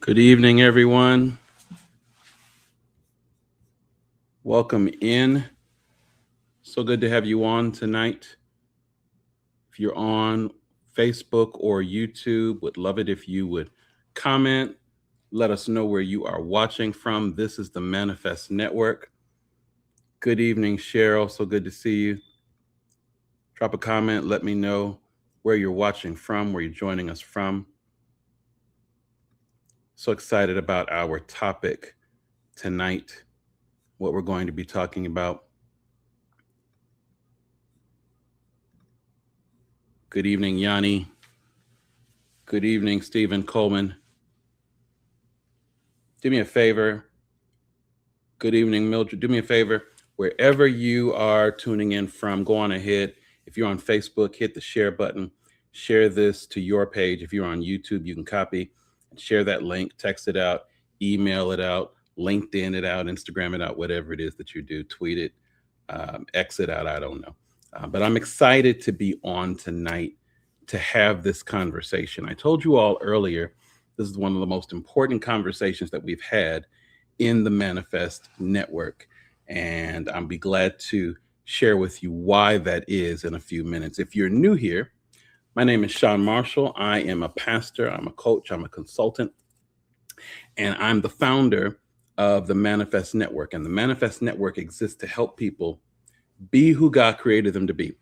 Good evening, everyone. Welcome in. So good to have you on tonight. If you're on Facebook or YouTube, would love it if you would comment. Let us know where you are watching from. This is the Manifest Network. Good evening, Cheryl. So good to see you. Drop a comment. Let me know where you're watching from, where you're joining us from. So excited about our topic tonight, what we're going to be talking about. Good evening, Yanni. Good evening, Stephen Coleman. Do me a favor. Good evening, Mildred. Do me a favor. Wherever you are tuning in from, go on ahead. If you're on Facebook, hit the share button. Share this to your page. If you're on YouTube, you can copy and share that link, text it out, email it out, LinkedIn it out, Instagram it out, whatever it is that you do, tweet it, X it out, I don't know. But I'm excited to be on tonight to have this conversation. I told you all earlier, this is one of the most important conversations that we've had in the Manifest Network. And I'll be glad to share with you why that is in a few minutes. If you're new here, my name is Shaun Marshall. I am a pastor, I'm a coach, I'm a consultant, and I'm the founder of the Manifest Network. And the Manifest Network exists to help people be who God created them to be,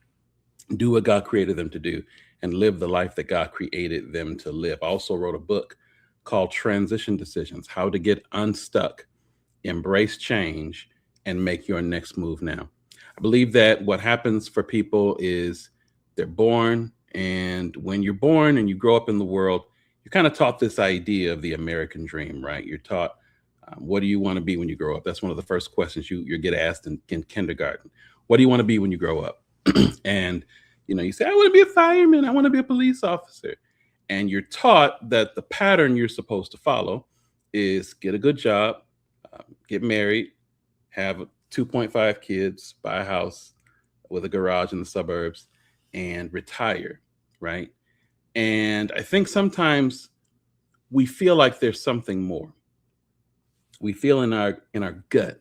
do what God created them to do, and live the life that God created them to live. I also wrote a book called Transition Decisions: How to Get Unstuck, Embrace Change, and Make Your Next Move Now. I believe that what happens for people is they're born, and when you're born and you grow up in the world, you're kind of taught this idea of the American dream, right? You're taught, what do you want to be when you grow up? That's one of the first questions you get asked in kindergarten. What do you want to be when you grow up? And you say, I want to be a fireman, I want to be a police officer. And you're taught that the pattern you're supposed to follow is get a good job, get married, have 2.5 kids, buy a house with a garage in the suburbs, and retire, right? And I think sometimes we feel like there's something more. We feel in our gut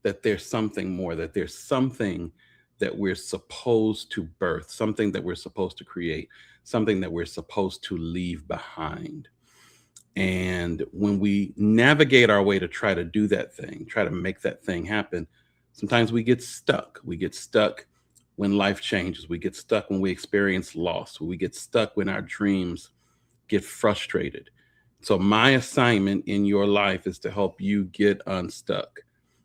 that there's something more, that there's something that we're supposed to birth, something that we're supposed to create, something that we're supposed to leave behind. And when we navigate our way to try to do that thing, try to make that thing happen, sometimes we get stuck. We get stuck when life changes. We get stuck when we experience loss. We get stuck when our dreams get frustrated. So my assignment in your life is to help you get unstuck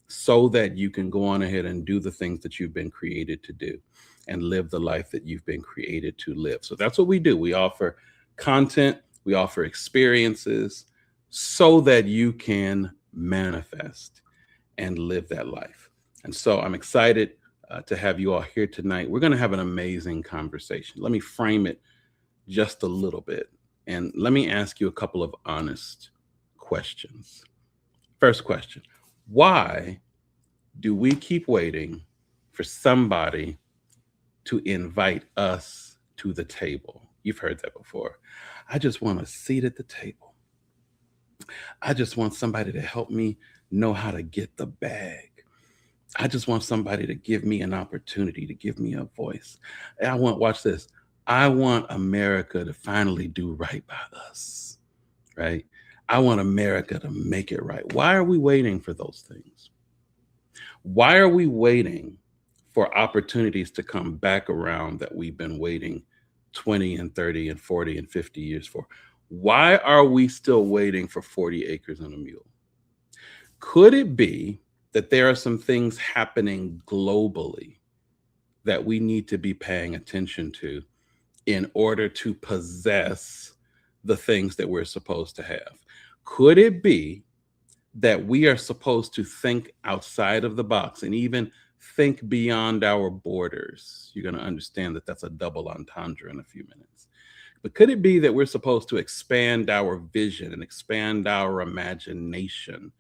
so that you can go on ahead and do the things that you've been created to do and live the life that you've been created to live. So that's what we do. We offer content, we offer experiences so that you can manifest and live that life. And so I'm excited to have you all here tonight. We're going to have an amazing conversation. Let me frame it just a little bit. And let me ask you a couple of honest questions. First question: why do we keep waiting for somebody to invite us to the table? You've heard that before. I just want a seat at the table. I just want somebody to help me know how to get the bag. I just want somebody to give me an opportunity, to give me a voice. And watch this. I want America to finally do right by us, right? I want America to make it right. Why are we waiting for those things? Why are we waiting for opportunities to come back around that we've been waiting 20 and 30 and 40 and 50 years for? Why are we still waiting for 40 acres and a mule? Could it be that there are some things happening globally that we need to be paying attention to in order to possess the things that we're supposed to have? Could it be that we are supposed to think outside of the box and even think beyond our borders? You're going to understand that that's a double entendre in a few minutes. But could it be that we're supposed to expand our vision and expand our imagination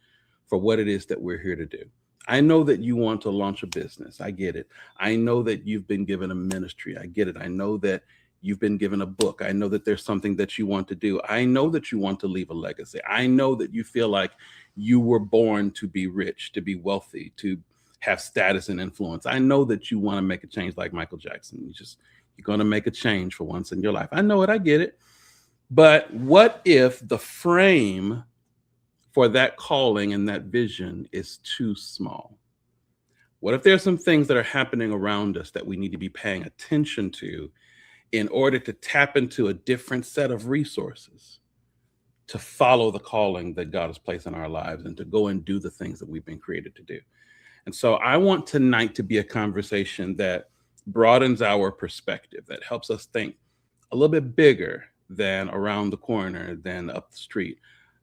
for what it is that we're here to do? I know that you want to launch a business. I get it. I know that you've been given a ministry. I get it. I know that you've been given a book. I know that there's something that you want to do. I know that you want to leave a legacy. I know that you feel like you were born to be rich, to be wealthy, to have status and influence. I know that you want to make a change like Michael Jackson. You're going to make a change for once in your life. I know it. I get it. But what if the frame for that calling and that vision is too small? What if there's some things that are happening around us that we need to be paying attention to in order to tap into a different set of resources to follow the calling that God has placed in our lives and to go and do the things that we've been created to do? And so I want tonight to be a conversation that broadens our perspective, that helps us think a little bit bigger than around the corner, than up the street,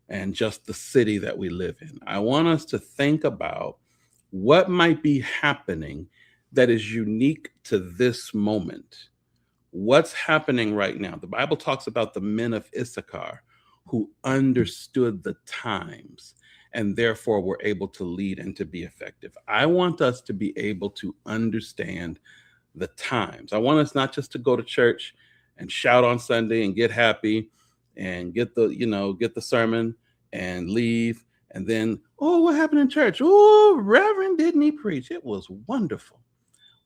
and just the city that we live in. I want us to think about what might be happening that is unique to this moment. What's happening right now? The Bible talks about the men of Issachar who understood the times and therefore were able to lead and to be effective. I want us to be able to understand the times. I want us not just to go to church and shout on Sunday and get happy and get the sermon and leave. And then, oh, what happened in church? Oh, Reverend, didn't he preach? It was wonderful.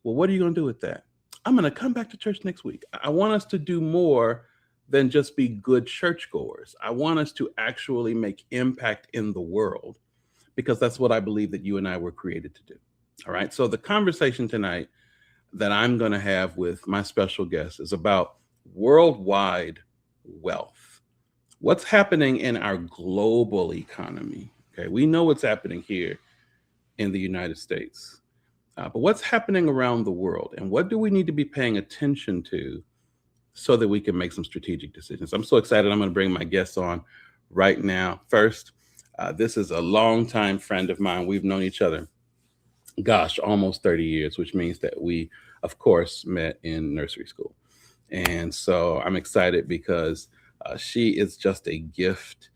Well, what are you going to do with that? I'm going to come back to church next week. I want us to do more than just be good churchgoers. I want us to actually make impact in the world, because that's what I believe that you and I were created to do. All right. So the conversation tonight that I'm going to have with my special guest is about worldwide wealth. What's happening in our global economy? Okay. We know what's happening here in the United States. But what's happening around the world, and what do we need to be paying attention to so that we can make some strategic decisions? I'm so excited. I'm going to bring my guests on right now. First, this is a longtime friend of mine. We've known each other, gosh, almost 30 years, which means that we, of course, met in nursery school. And so I'm excited because she is just a gift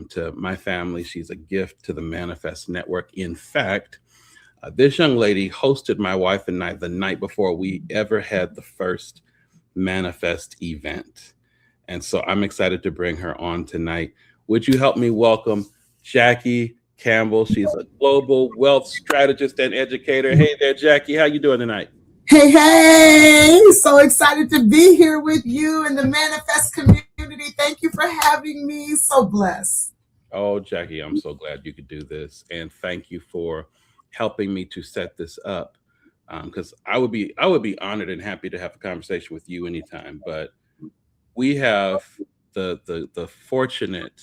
to my family. She's a gift to the Manifest Network. In fact, this young lady hosted my wife and I the night before we ever had the first Manifest event. And so I'm excited to bring her on tonight. Would you help me welcome Jackie Campbell? She's a global wealth strategist and educator. Hey there, Jackie. How you doing tonight? Hey, so excited to be here with you and the Manifest community. Thank you for having me. So blessed. Oh, Jackie, I'm so glad you could do this. And thank you for helping me to set this up. Because I would be honored and happy to have a conversation with you anytime. But we have the fortunate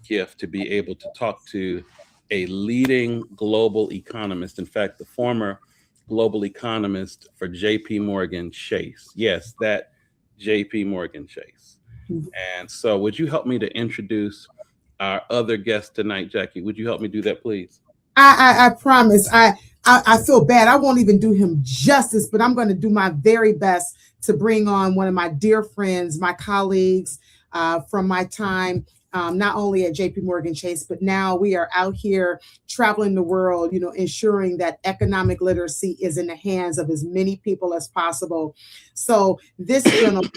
gift to be able to talk to a leading global economist. In fact, the former global economist for JPMorgan Chase. Yes, that JPMorgan Chase. And so would you help me to introduce our other guest tonight, Jackie? Would you help me do that, please? I promise. I feel bad. I won't even do him justice, but I'm going to do my very best to bring on one of my dear friends, my colleagues from my time, not only at JPMorgan Chase, but now we are out here traveling the world, ensuring that economic literacy is in the hands of as many people as possible. So this gentleman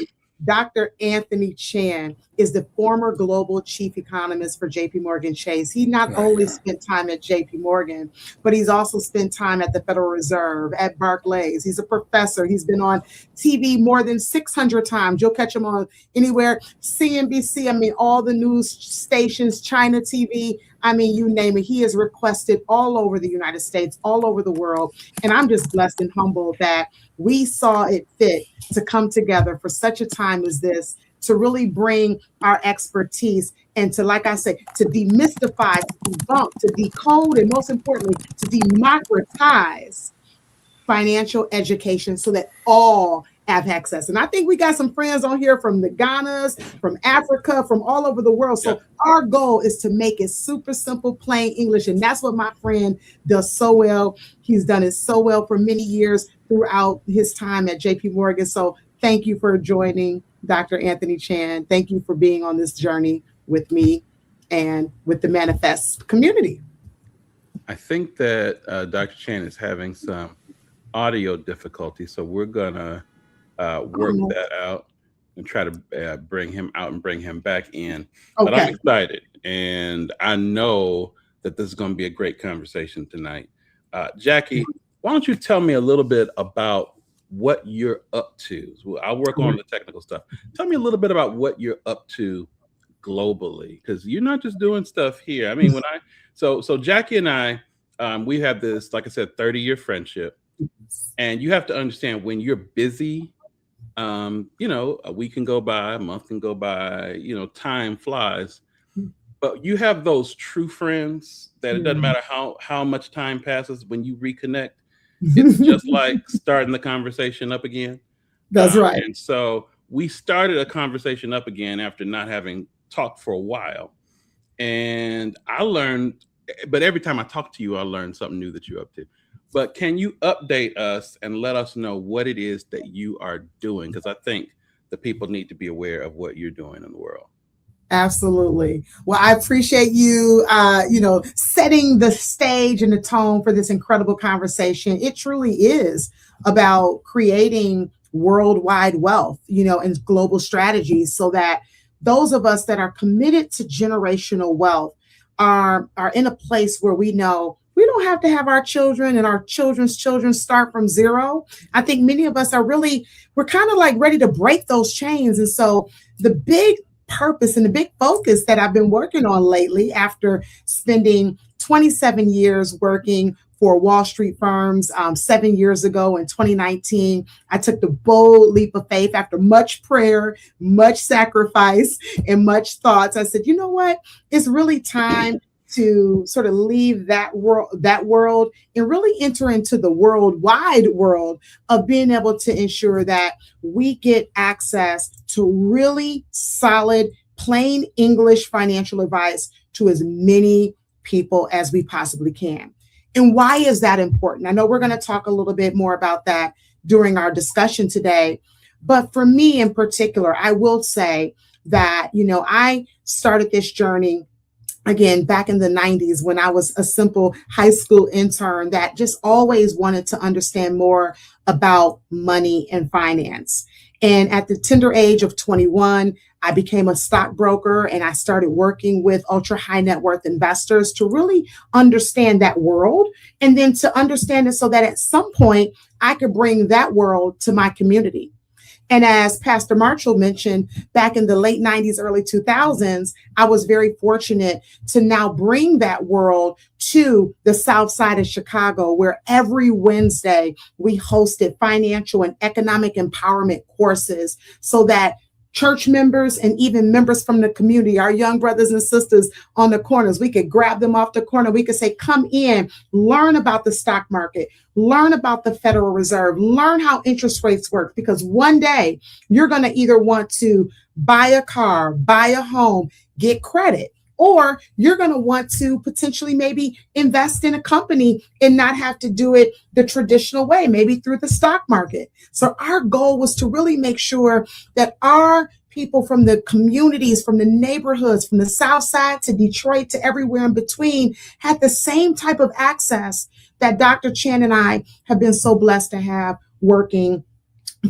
Dr. Anthony Chan is the former global chief economist for JPMorgan Chase. He not only spent time at JPMorgan, but he's also spent time at the Federal Reserve, at Barclays. He's a professor. He's been on TV more than 600 times. You'll catch him on anywhere, CNBC, I mean, all the news stations, China TV, I mean, you name it. He is requested all over the United States, all over the world. And I'm just blessed and humbled that we saw it fit to come together for such a time as this, to really bring our expertise and to, like I said, to demystify, to debunk, to decode, and most importantly, to democratize financial education so that all have access. And I think we got some friends on here from the Ghanas, from Africa, from all over the world. So our goal is to make it super simple, plain English. And that's what my friend does so well. He's done it so well for many years throughout his time at JPMorgan. So thank you for joining, Dr. Anthony Chan. Thank you for being on this journey with me and with the Manifest community. I think that Dr. Chan is having some audio difficulty, so we're gonna work that out and try to bring him out and bring him back in. Okay. But I'm excited, and I know that this is going to be a great conversation tonight. Jackie, why don't you tell me a little bit about what you're up to? Well, I'll work on the technical stuff. Tell me a little bit about what you're up to globally, because you're not just doing stuff here. I mean, so Jackie and I, we have this, like I said, 30-year friendship. And you have to understand, when you're busy, a week can go by, a month can go by, time flies. But you have those true friends that it doesn't matter how much time passes, when you reconnect, it's just like starting the conversation up again. That's right. And so we started a conversation up again after not having talked for a while. And I learned, but every time I talk to you, I learn something new that you're up to. But can you update us and let us know what it is that you are doing? Because I think the people need to be aware of what you're doing in the world. Absolutely. Well, I appreciate you, setting the stage and the tone for this incredible conversation. It truly is about creating worldwide wealth, and global strategies, so that those of us that are committed to generational wealth are in a place where we know we don't have to have our children and our children's children start from zero. I think many of us we're kind of like ready to break those chains. And so the big purpose and the big focus that I've been working on lately, after spending 27 years working for Wall Street firms, 7 years ago in 2019, I took the bold leap of faith after much prayer, much sacrifice, and much thoughts. I said, you know what? It's really time to sort of leave that world and really enter into the worldwide world of being able to ensure that we get access to really solid, plain English financial advice to as many people as we possibly can. And why is that important? I know we're going to talk a little bit more about that during our discussion today. But for me in particular, I will say that, I started this journey again, back in the 90s, when I was a simple high school intern that just always wanted to understand more about money and finance. And at the tender age of 21, I became a stockbroker, and I started working with ultra high net worth investors to really understand that world, and then to understand it so that at some point I could bring that world to my community. And as Pastor Marshall mentioned, back in the late 90s, early 2000s, I was very fortunate to now bring that world to the South Side of Chicago, where every Wednesday we hosted financial and economic empowerment courses, so that church members and even members from the community, our young brothers and sisters on the corners, we could grab them off the corner. We could say, come in, learn about the stock market, learn about the Federal Reserve, learn how interest rates work, because one day you're going to either want to buy a car, buy a home, get credit, or you're going to want to potentially maybe invest in a company and not have to do it the traditional way, maybe through the stock market. So our goal was to really make sure that our people from the communities, from the neighborhoods, from the South Side to Detroit to everywhere in between, had the same type of access that Dr. Chan and I have been so blessed to have working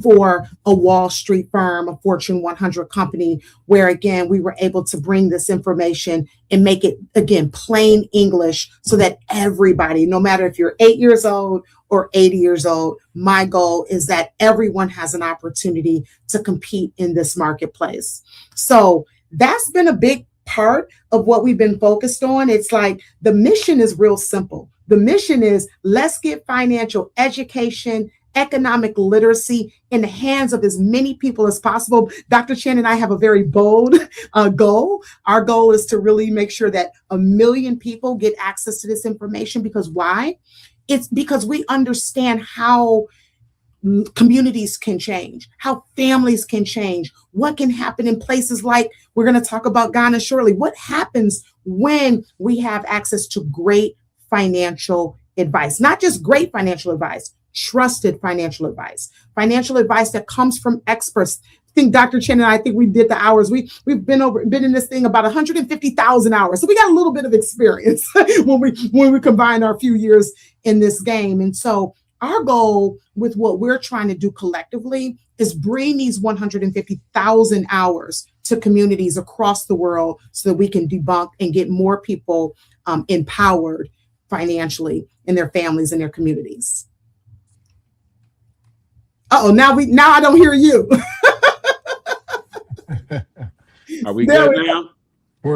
for a Wall Street firm, a Fortune 100 company, where again, we were able to bring this information and make it, again, plain English so that everybody, no matter if you're 8 years old or 80 years old, my goal is that everyone has an opportunity to compete in this marketplace. So that's been a big part of what we've been focused on. It's like the mission is real simple. The mission is let's get financial education, economic literacy in the hands of as many people as possible. Dr. Chen and I have a very bold goal. Our goal is to really make sure that 1 million people get access to this information. Because why? It's because we understand how communities can change, how families can change, what can happen in places like we're going to talk about Ghana shortly. What happens when we have access to great financial advice, not just great financial advice, trusted financial advice that comes from experts. I think Dr. Chen and I think we did the hours. We've been in this thing about 150,000 hours. So we got a little bit of experience when we combine our few years in this game. And so our goal with what we're trying to do collectively is bring these 150,000 hours to communities across the world so that we can debunk and get more people empowered financially in their families and their communities. Now I don't hear you. Are we good now?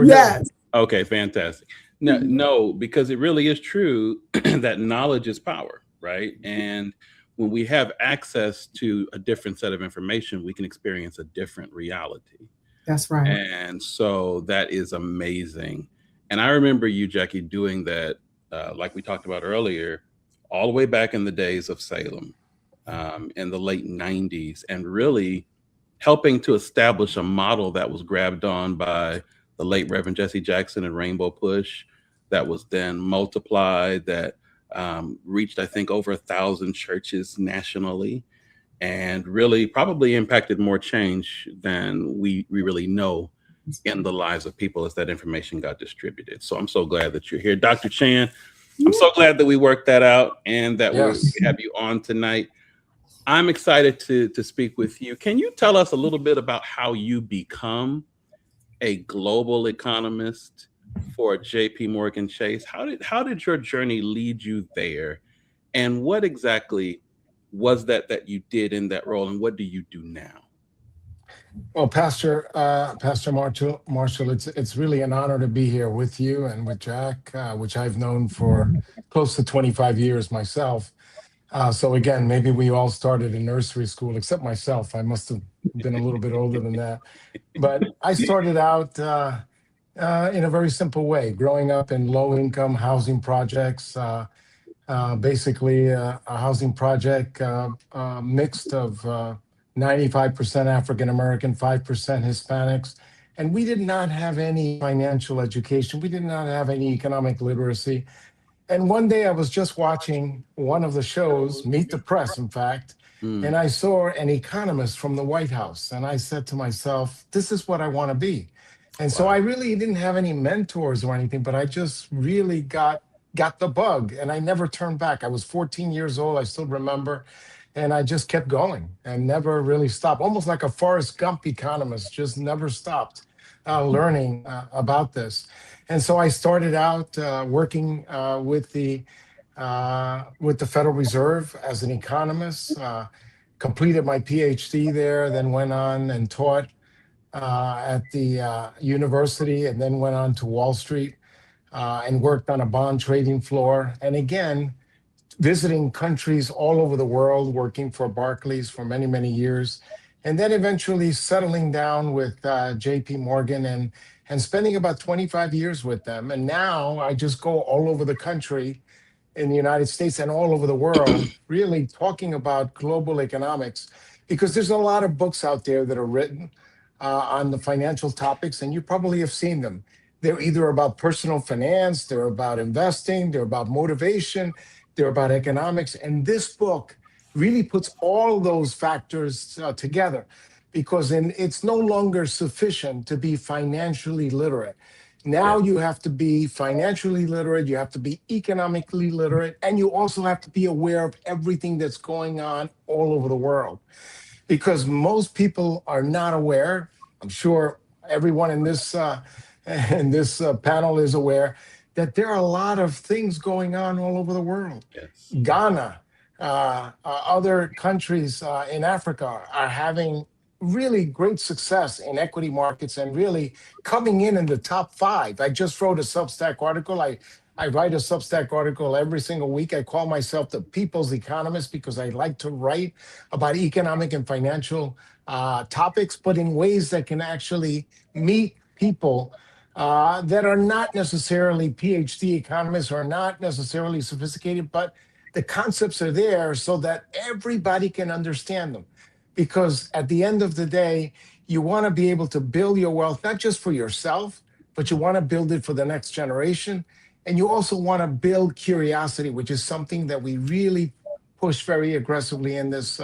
Yes. Okay, fantastic. No, because it really is true that knowledge is power, right? And when we have access to a different set of information, we can experience a different reality. That's right. And so that is amazing. And I remember you, Jackie, doing that, like we talked about earlier, all the way back in the days of Salem, in the late 90s, and really helping to establish a model that was grabbed on by the late Reverend Jesse Jackson and Rainbow Push, that was then multiplied, that reached, I think, over 1,000 churches nationally, and really probably impacted more change than we really know in the lives of people as that information got distributed. So I'm so glad that you're here. Dr. Chan, I'm so glad that we worked that out and that we have you on tonight. I'm excited to speak with you. Can you tell us a little bit about how you become a global economist for JPMorgan Chase? How did your journey lead you there? And what exactly was that you did in that role, and what do you do now? Well, Pastor Marshall, it's really an honor to be here with you and with Jack, which I've known for close to 25 years myself. So again, maybe we all started in nursery school, except myself. I must have been a little bit older than that. But I started out in a very simple way, growing up in low-income housing projects, basically a housing project mixed of 95% African-American, 5% Hispanics. And we did not have any financial education. We did not have any economic literacy. And one day I was just watching one of the shows, Meet the Press, in fact, and I saw an economist from the White House. And I said to myself, this is what I want to be. And so I really didn't have any mentors or anything, but I just really got the bug, and I never turned back. I was 14 years old, I still remember, and I just kept going and never really stopped. Almost like a Forrest Gump economist, just never stopped learning about this. And so I started out working with the Federal Reserve as an economist, completed my PhD there, then went on and taught at the university, and then went on to Wall Street and worked on a bond trading floor. And again, visiting countries all over the world, working for Barclays for many, many years, and then eventually settling down with JPMorgan and spending about 25 years with them. And now I just go all over the country in the United States and all over the world, really talking about global economics, because there's a lot of books out there that are written on the financial topics, and you probably have seen them. They're either about personal finance, they're about investing, they're about motivation, they're about economics. And this book really puts all those factors together, because it's no longer sufficient to be financially literate. Now you have to be financially literate, you have to be economically literate, and you also have to be aware of everything that's going on all over the world. because most people are not aware. I'm sure everyone in this panel is aware that there are a lot of things going on all over the world. Yes. Ghana, other countries in Africa are having really great success in equity markets and really coming in the top 5. I just wrote a Substack article. I write a Substack article every single week. I call myself the People's Economist because I like to write about economic and financial topics, but in ways that can actually meet people that are not necessarily PhD economists or not necessarily sophisticated, but the concepts are there so that everybody can understand them. Because at the end of the day, you want to be able to build your wealth, not just for yourself, but you want to build it for the next generation. And you also want to build curiosity, which is something that we really push very aggressively in this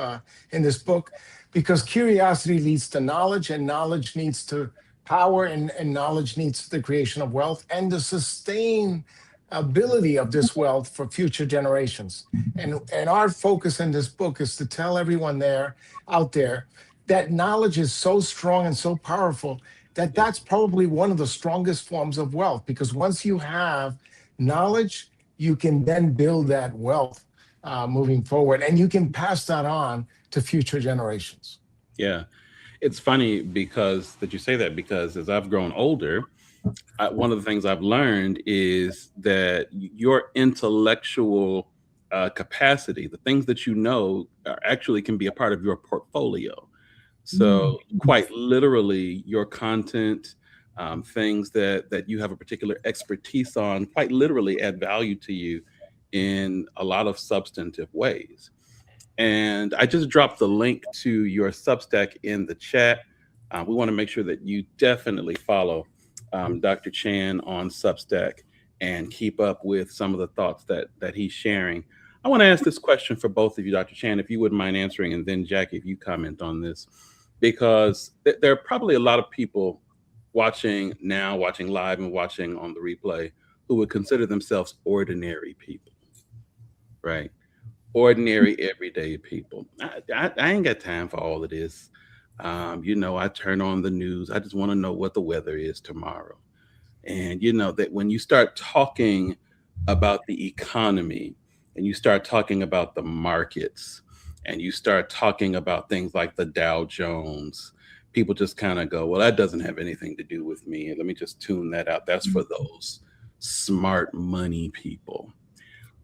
book, because curiosity leads to knowledge, and knowledge leads to power, and knowledge leads to the creation of wealth and the sustainability of this wealth for future generations. And our focus in this book is to tell everyone out there that knowledge is so strong and so powerful that that's probably one of the strongest forms of wealth, because once you have knowledge, you can then build that wealth moving forward, and you can pass that on to future generations. Yeah. It's funny because that you say that, because as I've grown older, one of the things I've learned is that your intellectual capacity, the things that you know, actually can be a part of your portfolio. So quite literally, your content, things that you have a particular expertise on, quite literally add value to you in a lot of substantive ways. And I just dropped the link to your Substack in the chat. We want to make sure that you definitely follow Dr. Chan on Substack and keep up with some of the thoughts that he's sharing. I want to ask this question for both of you, Dr. Chan, if you wouldn't mind answering, and then Jackie, if you comment on this, because there are probably a lot of people watching now, watching live and watching on the replay, who would consider themselves ordinary people, right? Ordinary, everyday people. I ain't got time for all of this. I turn on the news. I just want to know what the weather is tomorrow. And you know that when you start talking about the economy and you start talking about the markets and you start talking about things like the Dow Jones, people just kind of go, well, that doesn't have anything to do with me. And let me just tune that out. That's for those smart money people.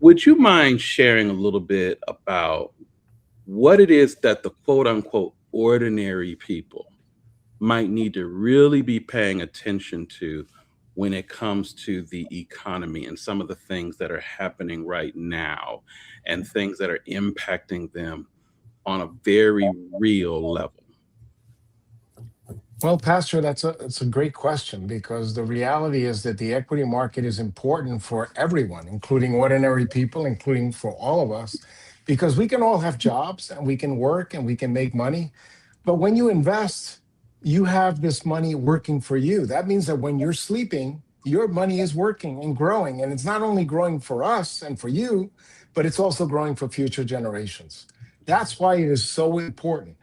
Would you mind sharing a little bit about what it is that the quote unquote ordinary people might need to really be paying attention to when it comes to the economy and some of the things that are happening right now and things that are impacting them on a very real level? Well, Pastor, that's a great question, because the reality is that the equity market is important for everyone, including ordinary people, including for all of us, because we can all have jobs and we can work and we can make money. But when you invest, you have this money working for you. That means that when you're sleeping, your money is working and growing. And it's not only growing for us and for you, but it's also growing for future generations. That's why it is so important.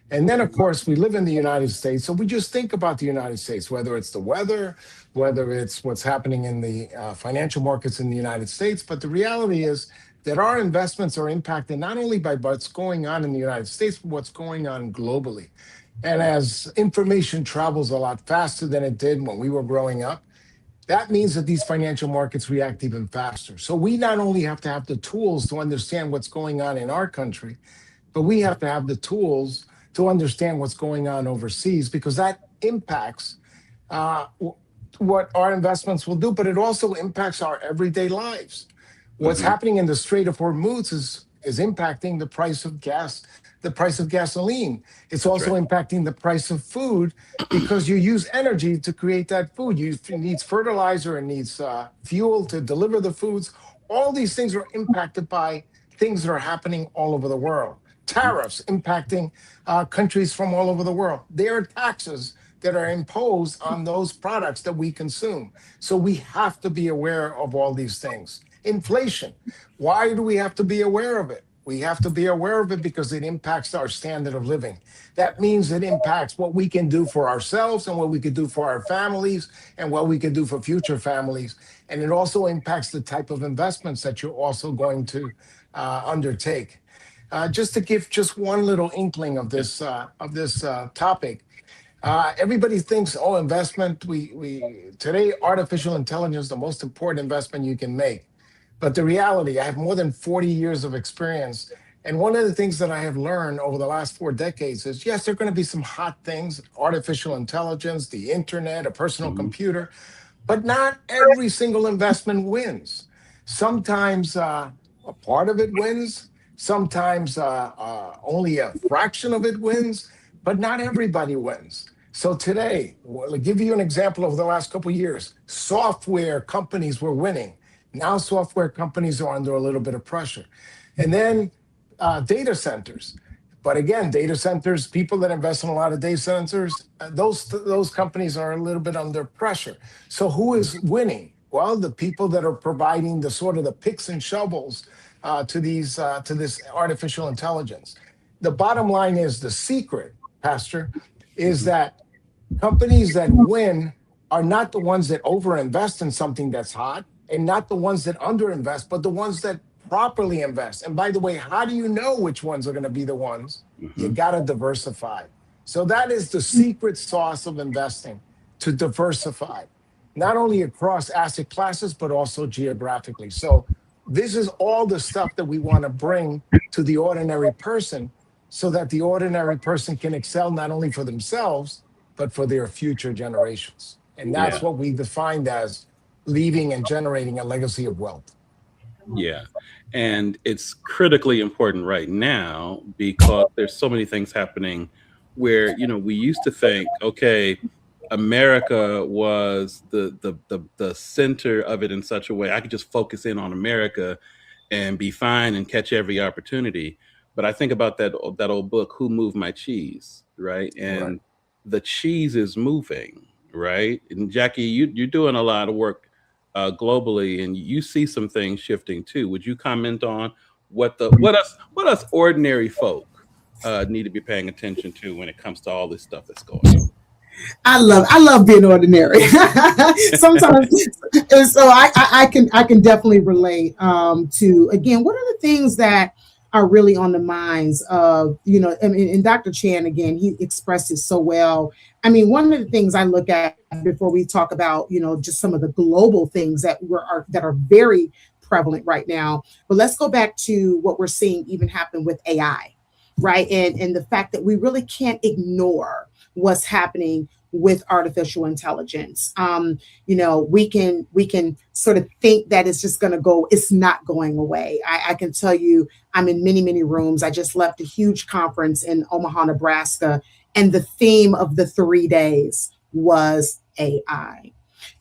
And then, of course, we live in the United States. So we just think about the United States, whether it's the weather, whether it's what's happening in the financial markets in the United States. But the reality is that our investments are impacted not only by what's going on in the United States, but what's going on globally. And as information travels a lot faster than it did when we were growing up, that means that these financial markets react even faster. So we not only have to have the tools to understand what's going on in our country, but we have to have the tools to understand what's going on overseas, because that impacts what our investments will do, but it also impacts our everyday lives. What's happening in the Strait of Hormuz is impacting the price of gas, the price of gasoline. It's also impacting the price of food, because you use energy to create that food. It needs fertilizer, it needs fuel to deliver the foods. All these things are impacted by things that are happening all over the world. Tariffs impacting countries from all over the world. There are taxes that are imposed on those products that we consume. So we have to be aware of all these things. Inflation. Why do we have to be aware of it? We have to be aware of it because it impacts our standard of living. That means it impacts what we can do for ourselves and what we can do for our families and what we can do for future families. And it also impacts the type of investments that you're also going to undertake. Just to give just one little inkling of this topic, everybody thinks, oh, investment. We today, artificial intelligence is the most important investment you can make. But the reality, I have more than 40 years of experience. And one of the things that I have learned over the last 4 decades is, yes, there are going to be some hot things, artificial intelligence, the internet, a personal computer, but not every single investment wins. Sometimes a part of it wins. Sometimes only a fraction of it wins, but not everybody wins. So today, I'll give you an example of the last couple of years. Software companies were winning. Now software companies are under a little bit of pressure. And then data centers. But again, data centers, people that invest in a lot of data centers, those companies are a little bit under pressure. So who is winning? Well, the people that are providing the sort of the picks and shovels to this artificial intelligence. The bottom line is, the secret, Pastor, is that companies that win are not the ones that overinvest in something that's hot, and not the ones that underinvest, but the ones that properly invest. And by the way, how do you know which ones are going to be the ones? You got to diversify. So that is the secret sauce of investing, to diversify, not only across asset classes, but also geographically. So this is all the stuff that we want to bring to the ordinary person, so that the ordinary person can excel not only for themselves, but for their future generations. And that's what we defined as leaving and generating a legacy of wealth. Yeah. And it's critically important right now because there's so many things happening where, we used to think, okay, America was the center of it in such a way I could just focus in on America and be fine and catch every opportunity. But I think about that old book, Who Moved My Cheese, right? And the cheese is moving, right? And Jackie, you're doing a lot of work globally, and you see some things shifting too. Would you comment on what us ordinary folk need to be paying attention to when it comes to all this stuff that's going on? I love being ordinary. Sometimes, and so I can definitely relate to, again, what are the things that are really on the minds of, and Dr. Chan, again, he expressed it so well. I mean, one of the things I look at before we talk about, just some of the global things that are very prevalent right now. But let's go back to what we're seeing even happen with AI, right? And the fact that we really can't ignore what's happening with artificial intelligence. We can sort of think that it's just going to go. It's not going away. I can tell you, I'm in many, many rooms. I just left a huge conference in Omaha, Nebraska, and the theme of the 3 days was AI.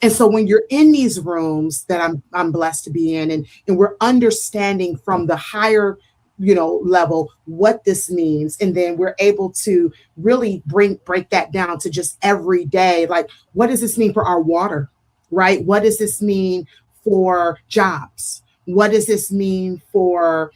And so when you're in these rooms that I'm blessed to be in, and we're understanding from the higher level what this means, and then we're able to really break that down to just every day. Like, what does this mean for our water, right? What does this mean for jobs? What does this mean for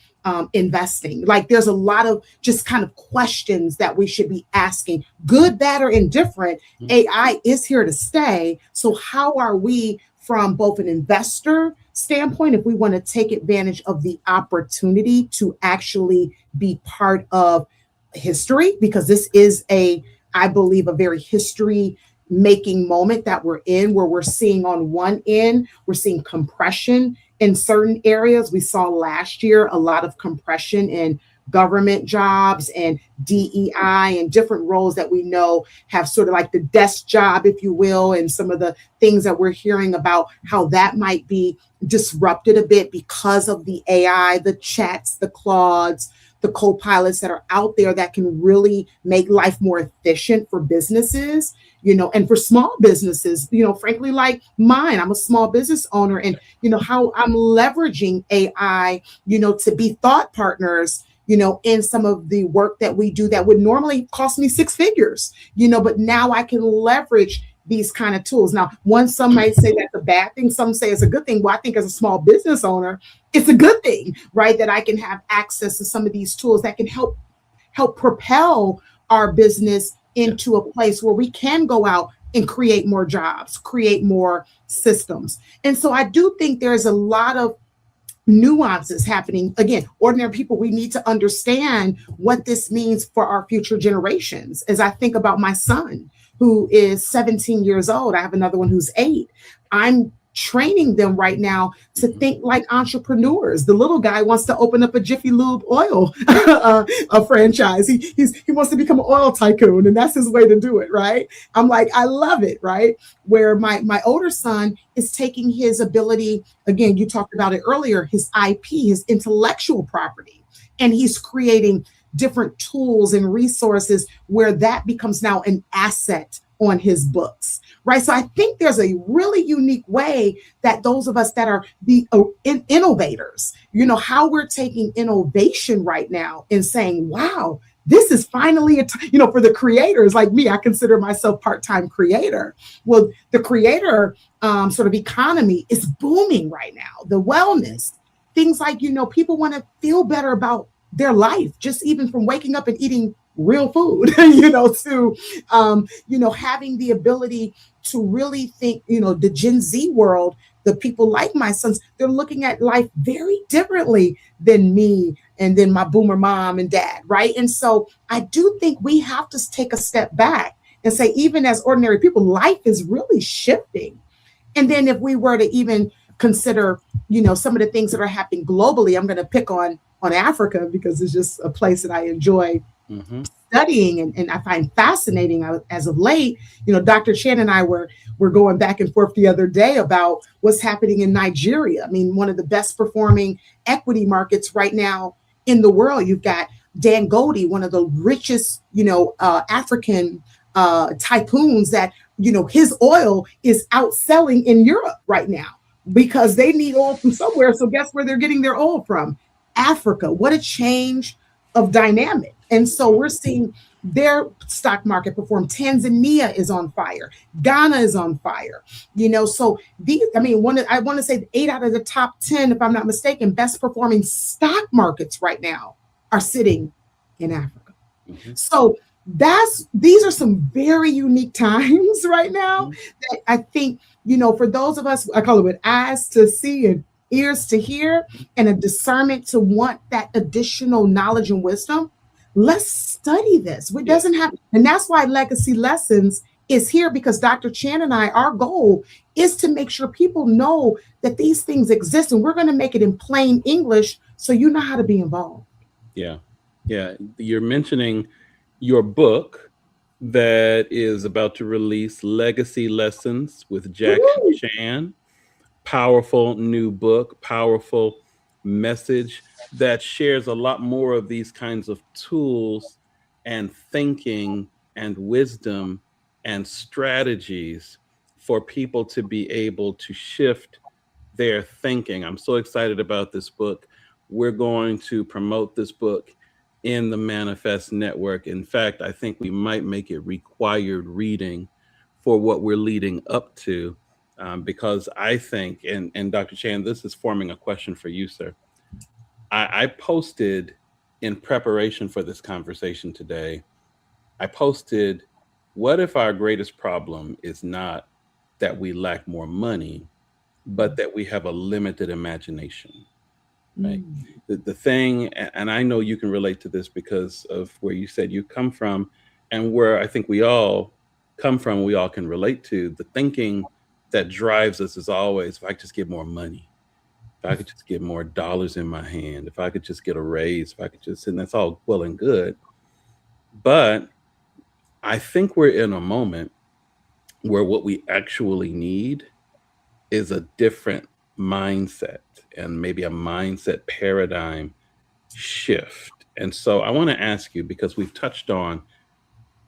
investing? Like, there's a lot of just kind of questions that we should be asking, good, bad, or indifferent. AI is here to stay. So how are we, from both an investor standpoint, if we want to take advantage of the opportunity to actually be part of history, because this is I believe, a very history making moment that we're in, where we're seeing on one end, we're seeing compression in certain areas. We saw last year a lot of compression in government jobs and DEI and different roles that we know have sort of like the desk job, if you will, and some of the things that we're hearing about how that might be disrupted a bit because of the AI, the chats, the Claudes, the co-pilots that are out there that can really make life more efficient for businesses, and for small businesses, frankly, like mine. I'm a small business owner, and, how I'm leveraging AI, to be thought partners, in some of the work that we do that would normally cost me 6 figures, but now I can leverage these kind of tools. Now, some might say that's a bad thing. Some say it's a good thing. Well, I think as a small business owner, it's a good thing, right? That I can have access to some of these tools that can help propel our business into a place where we can go out and create more jobs, create more systems. And so I do think there's a lot of nuances happening. Again, ordinary people, we need to understand what this means for our future generations. As I think about my son, who is 17 years old, I have another one who's 8. I'm training them right now to think like entrepreneurs. The little guy wants to open up a Jiffy Lube oil a franchise. He wants to become an oil tycoon, and that's his way to do it, right? I'm like, I love it, right? Where my older son is taking his ability, again, you talked about it earlier, his IP, his intellectual property, and he's creating different tools and resources where that becomes now an asset on his books, right? So I think there's a really unique way that those of us that are the innovators, how we're taking innovation right now and saying, wow, this is finally for the creators like me. I consider myself part-time creator. Well, the creator sort of economy is booming right now. The wellness, things like, people want to feel better about their life, just even from waking up and eating real food, to, having the ability to really think, the Gen Z world, the people like my sons, they're looking at life very differently than me and then my boomer mom and dad, right? And so I do think we have to take a step back and say, even as ordinary people, life is really shifting. And then if we were to even consider, some of the things that are happening globally, I'm going to pick on Africa because it's just a place that I enjoy studying and I find fascinating as of late. Dr. Chan and I were going back and forth the other day about what's happening in Nigeria. I mean, one of the best performing equity markets right now in the world. You've got Dangote, one of the richest, African tycoons that, his oil is outselling in Europe right now because they need oil from somewhere. So guess where they're getting their oil from? Africa. What a change of dynamic. And so we're seeing their stock market perform. Tanzania is on fire. Ghana is on fire. So I want to say 8 out of the top 10, if I'm not mistaken, best performing stock markets right now are sitting in Africa. So these are some very unique times right now that I think, for those of us, I call it with eyes to see and ears to hear and a discernment to want that additional knowledge and wisdom. Let's study this. It doesn't have, and that's why Legacy Lessons is here, because Dr. Chan and I, our goal is to make sure people know that these things exist, and we're going to make it in plain English so you know how to be involved. Yeah. You're mentioning your book that is about to release, Legacy Lessons with Jackie Chan. Powerful new book, powerful message that shares a lot more of these kinds of tools and thinking and wisdom and strategies for people to be able to shift their thinking. I'm so excited about this book. We're going to promote this book in the Manifest Network. In fact, I think we might make it required reading for what we're leading up to. Because I think, and Dr. Chan, this is forming a question for you, sir. I posted in preparation for this conversation today, I posted, what if our greatest problem is not that we lack more money, but that we have a limited imagination, right? The thing, and I know you can relate to this because of where you said you come from and where I think we all come from, we all can relate to the thinking that drives us is always, if I could just get more money, if I could just get more dollars in my hand, if I could just get a raise, if I could just, and that's all well and good. But I think we're in a moment where what we actually need is a different mindset and maybe a mindset paradigm shift. And so I want to ask you, because we've touched on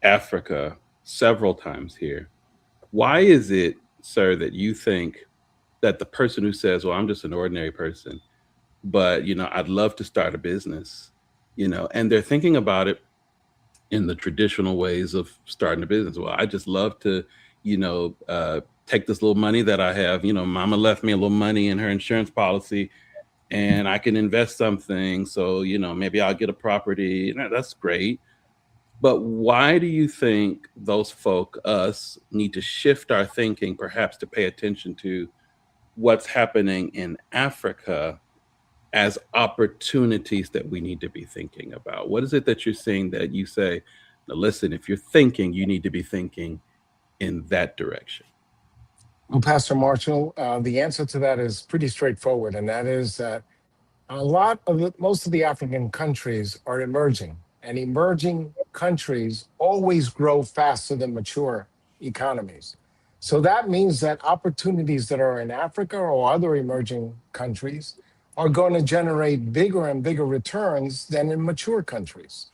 Africa several times here, why is it, sir, that you think that the person who says, well, I'm just an ordinary person, but, I'd love to start a business, and they're thinking about it in the traditional ways of starting a business. Well, I just love to, take this little money that I have, mama left me a little money in her insurance policy, and I can invest something. So, maybe I'll get a property. That's great. But why do you think those folk, us, need to shift our thinking, perhaps to pay attention to what's happening in Africa as opportunities that we need to be thinking about? What is it that you're seeing that you say, now listen, if you're thinking, you need to be thinking in that direction? Well, Pastor Marshall, the answer to that is pretty straightforward, and that is that most of the African countries are emerging, and emerging countries always grow faster than mature economies. So that means that opportunities that are in Africa or other emerging countries are going to generate bigger and bigger returns than in mature countries.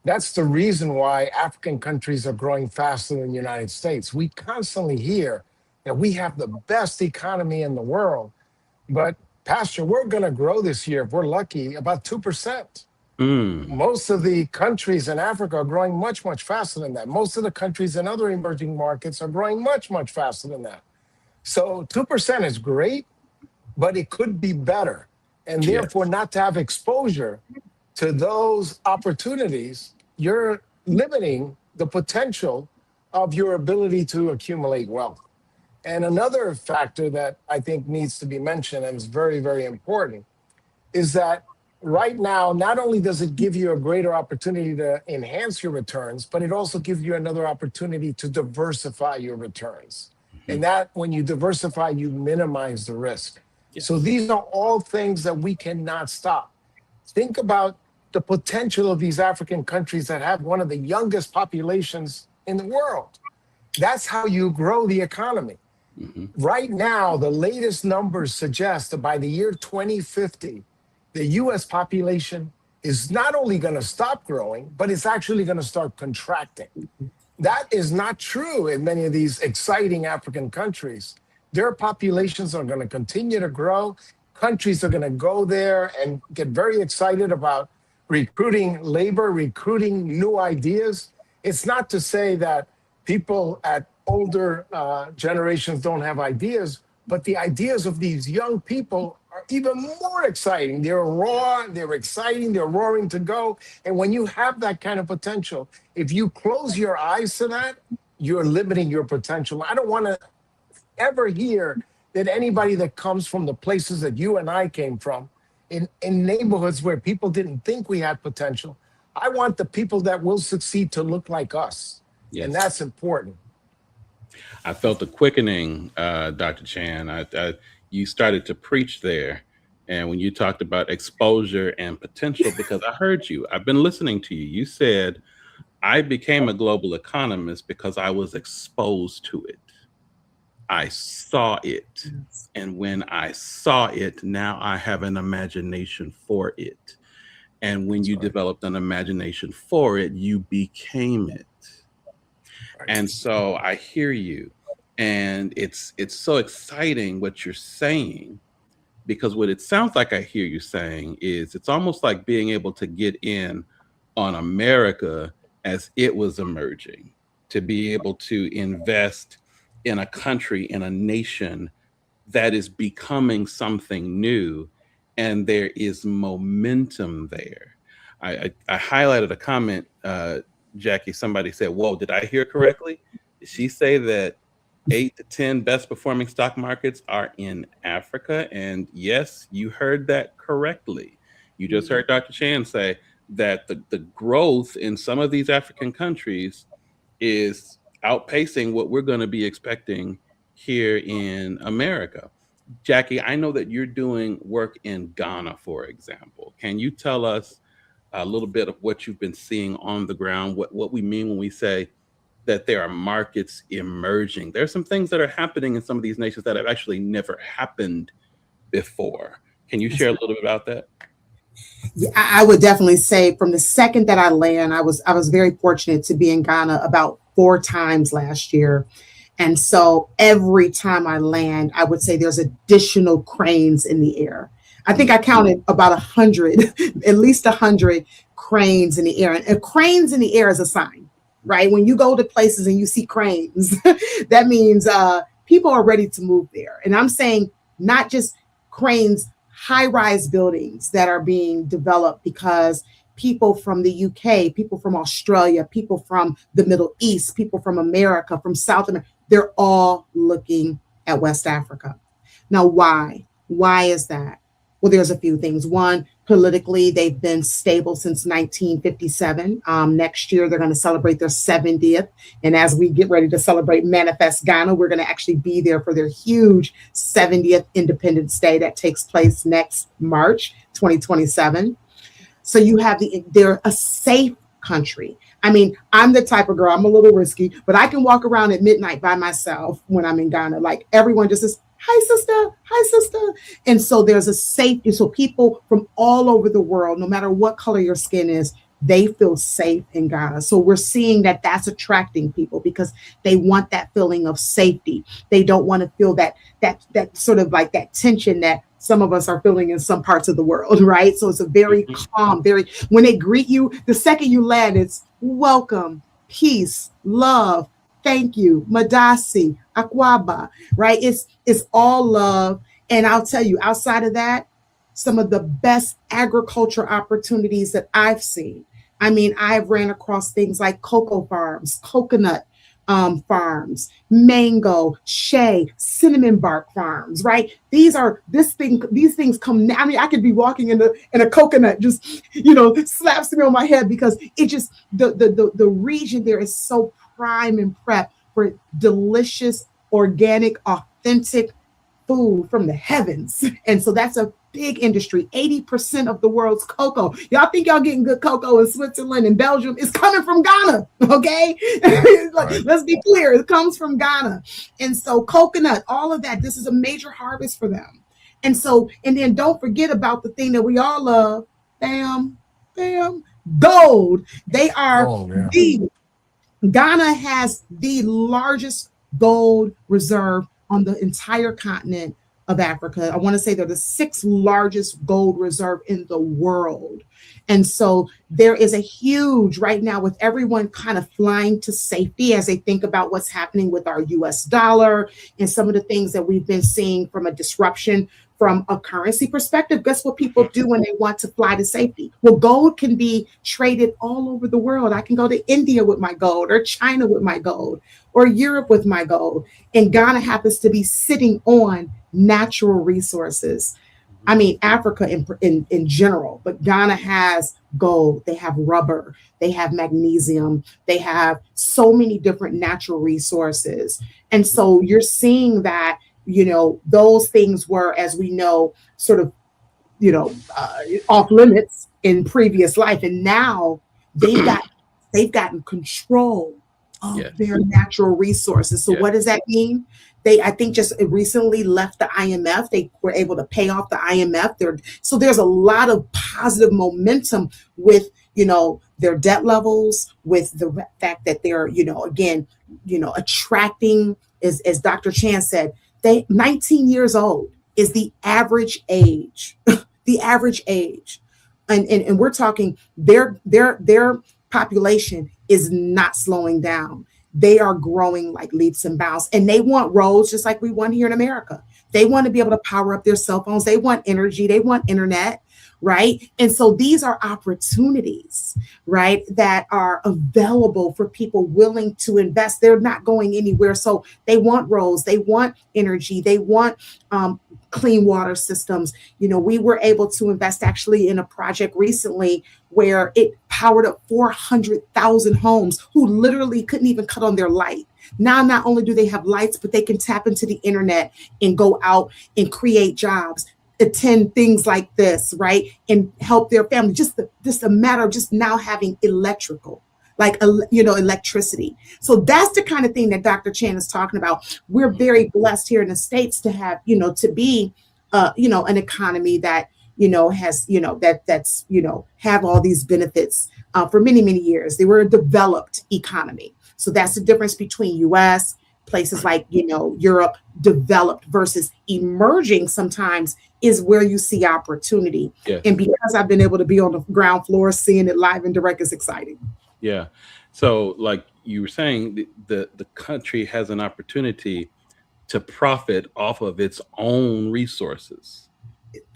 That's the reason why African countries are growing faster than the United States. We constantly hear that we have the best economy in the world, but Pastor, we're going to grow this year, if we're lucky, about 2%. Most of the countries in Africa are growing much, much faster than that. Most of the countries in other emerging markets are growing much, much faster than that. So 2% is great, but it could be better. And therefore, not to have exposure to those opportunities, you're limiting the potential of your ability to accumulate wealth. And another factor that I think needs to be mentioned and is very, very important is that right now, not only does it give you a greater opportunity to enhance your returns, but it also gives you another opportunity to diversify your returns. And that when you diversify, you minimize the risk. So these are all things that we cannot stop. Think about the potential of these African countries that have one of the youngest populations in the world. That's how you grow the economy. Right now, the latest numbers suggest that by the year 2050, the US population is not only going to stop growing, but it's actually going to start contracting. That is not true in many of these exciting African countries. Their populations are going to continue to grow. Countries are going to go there and get very excited about recruiting labor, recruiting new ideas. It's not to say that people at older generations don't have ideas, but the ideas of these young people are even more exciting. They're raw, they're exciting, they're roaring to go. And when you have that kind of potential, if you close your eyes to that, you're limiting your potential. I don't want to ever hear that anybody that comes from the places that you and I came from, in neighborhoods where people didn't think we had potential, I want the people that will succeed to look like us. And that's important. I felt a quickening, Dr. Chan. You started to preach there. And when you talked about exposure and potential, because I heard you, I've been listening to you. You said, I became a global economist because I was exposed to it. I saw it. And when I saw it, now I have an imagination for it. And when you developed an imagination for it, you became it. And so I hear you. And it's so exciting what you're saying, because what it sounds like I hear you saying is it's almost like being able to get in on America as it was emerging, to be able to invest in a country, in a nation that is becoming something new, and there is momentum there. I highlighted a comment, Jackie, somebody said, whoa, did I hear correctly? Did she say that 8 to 10 best performing stock markets are in Africa? And yes, you heard that correctly. You just heard Dr. Chan say that the growth in some of these African countries is outpacing what we're going to be expecting here in America. Jackie, I know that you're doing work in Ghana, for example. Can you tell us a little bit of what you've been seeing on the ground, what we mean when we say that there are markets emerging? There are some things that are happening in some of these nations that have actually never happened before. Can you share a little bit about that? Yeah, I would definitely say from the second that I land, I was very fortunate to be in Ghana about 4 times last year. And so every time I land, I would say there's additional cranes in the air. I think I counted about 100, at least 100 cranes in the air. And cranes in the air is a sign. right? When you go to places and you see cranes, that means people are ready to move there. And I'm saying not just cranes, high-rise buildings that are being developed because people from the UK, people from Australia, people from the Middle East, people from America, from South America, they're all looking at West Africa. Now, why? Why is that? Well, there's a few things. One, politically, they've been stable since 1957. Next year, they're going to celebrate their 70th. And as we get ready to celebrate Manifest Ghana, we're going to actually be there for their huge 70th Independence Day that takes place next March 2027. So you have they're a safe country. I mean, I'm the type of girl, I'm a little risky, but I can walk around at midnight by myself when I'm in Ghana. Like everyone just says, hi, sister. Hi, sister. And so there's a safety. So people from all over the world, no matter what color your skin is, they feel safe in Ghana. So we're seeing that that's attracting people because they want that feeling of safety. They don't want to feel that sort of like that tension that some of us are feeling in some parts of the world, right? So it's a very calm, when they greet you, the second you land, it's welcome, peace, love, thank you, Madasi, Akwaba, right? It's all love. And I'll tell you, outside of that, some of the best agriculture opportunities that I've seen. I mean, I've ran across things like cocoa farms, coconut farms, mango, shea, cinnamon bark farms, right? These things come. I mean, I could be walking in a coconut, just slaps me on my head because it just the region there is so prime and prep for delicious, organic, authentic food from the heavens. And so that's a big industry. 80% of the world's cocoa. Y'all think y'all getting good cocoa in Switzerland and Belgium? It's coming from Ghana, okay? Let's be clear. It comes from Ghana. And so coconut, all of that, this is a major harvest for them. And then don't forget about the thing that we all love. Bam, gold. They are Ghana has the largest gold reserve on the entire continent of Africa. I want to say they're the sixth largest gold reserve in the world. And so there is a huge, right now, with everyone kind of flying to safety as they think about what's happening with our US dollar and some of the things that we've been seeing from a disruption from a currency perspective. Guess what people do when they want to fly to safety? Well, gold can be traded all over the world. I can go to India with my gold, or China with my gold, or Europe with my gold. And Ghana happens to be sitting on natural resources. I mean, Africa in general, but Ghana has gold, they have rubber, they have magnesium, they have so many different natural resources. And so you're seeing that, those things were, as we know, sort of, off limits in previous life. And now they've gotten control of their natural resources. So what does that mean? They, I think, just recently left the IMF. They were able to pay off the IMF. So there's a lot of positive momentum with, their debt levels, with the fact that they're, attracting, as Dr. Chan said, 19 years old is the average age, the average age. And we're talking their population is not slowing down. They are growing like leaps and bounds, and they want roads just like we want here in America. They want to be able to power up their cell phones. They want energy. They want internet, right? And so these are opportunities, right, that are available for people willing to invest. They're not going anywhere. So they want roads. They want energy. They want clean water systems. We were able to invest actually in a project recently where it powered up 400,000 homes who literally couldn't even cut on their light. Now, not only do they have lights, but they can tap into the internet and go out and create jobs, attend things like this, right? And help their family. Just a matter of just now having electricity. So that's the kind of thing that Dr. Chan is talking about. We're very blessed here in the States to have, to be, an economy that, has, that's have all these benefits for many, many years. They were a developed economy. So that's the difference between US, places like, Europe, developed versus emerging sometimes is where you see opportunity. Yeah. And because I've been able to be on the ground floor, seeing it live and direct is exciting. Yeah. So like you were saying the country has an opportunity to profit off of its own resources,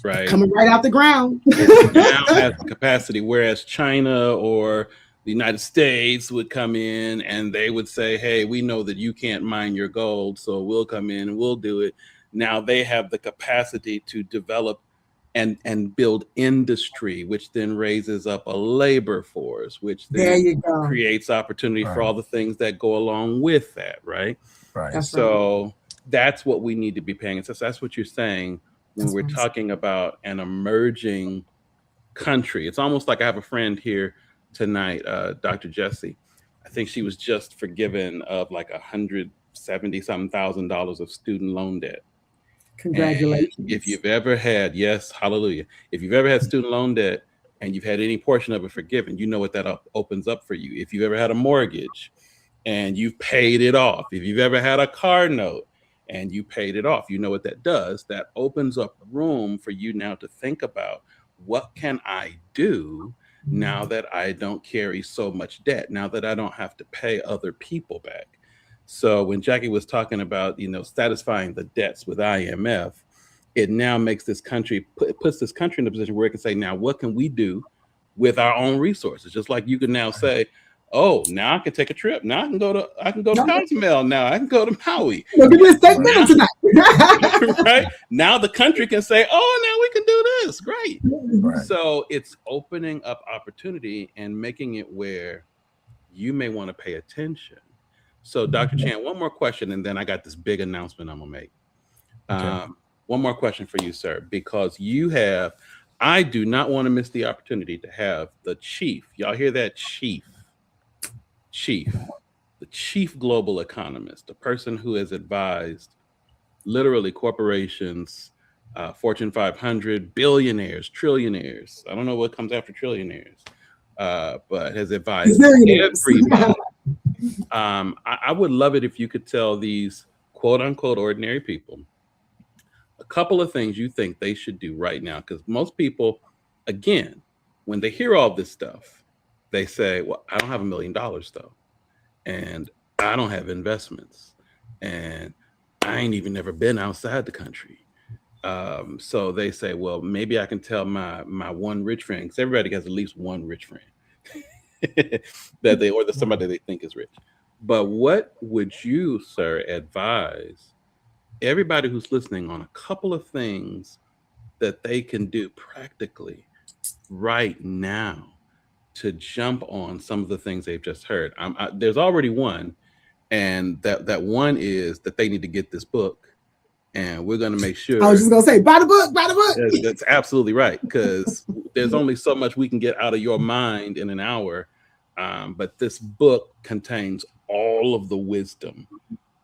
right? Coming right out the ground. It now has the capacity, whereas China or the United States would come in and they would say, hey, we know that you can't mine your gold, so we'll come in and we'll do it. Now they have the capacity to develop and build industry, which then raises up a labor force, which There then you go. creates opportunity for Right. all the things that go along with that, right? Right. That's right. So that's what we need to be paying attention. That's what you're saying when That's we're right. talking about an emerging country. It's almost like I have a friend here tonight, Dr. Jessie. I think she was just forgiven of like $170,000 of student loan debt. And Congratulations. if you've ever had, yes, hallelujah, if you've ever had student loan debt and you've had any portion of it forgiven, you know what that opens up for you. If you've ever had a mortgage and you've paid it off, if you've ever had a car note and you paid it off, you know what that does. That opens up room for you now to think about, what can I do now that I don't carry so much debt, now that I don't have to pay other people back? So when Jackie was talking about, satisfying the debts with IMF, it now makes this country, puts this country in a position where it can say, now what can we do with our own resources? Just like you can now say, oh, now I can take a trip. Now I can go to Cozumel. Now I can go to Maui. Look at this steak dinner tonight. Right? Now the country can say, oh, now we can do this. Great. Right. So it's opening up opportunity and making it where you may want to pay attention. So, Dr. Chan, one more question, and then I got this big announcement I'm going to make. Okay. One more question for you, sir, because I do not want to miss the opportunity to have the chief. Y'all hear that? Chief, the chief global economist, the person who has advised literally corporations, Fortune 500, billionaires, trillionaires. I don't know what comes after trillionaires, but has advised everybody. I would love it if you could tell these quote unquote ordinary people a couple of things you think they should do right now. Because most people, again, when they hear all this stuff, they say, well, I don't have $1 million though. And I don't have investments. And I ain't even never been outside the country. So they say, well, maybe I can tell my one rich friend, because everybody has at least one rich friend. or somebody they think is rich. But what would you, sir, advise everybody who's listening on a couple of things that they can do practically right now to jump on some of the things they've just heard? There's already one, and that one is that they need to get this book. And we're going to make sure. I was just going to say, buy the book. That's absolutely right, because there's only so much we can get out of your mind in an hour. But this book contains all of the wisdom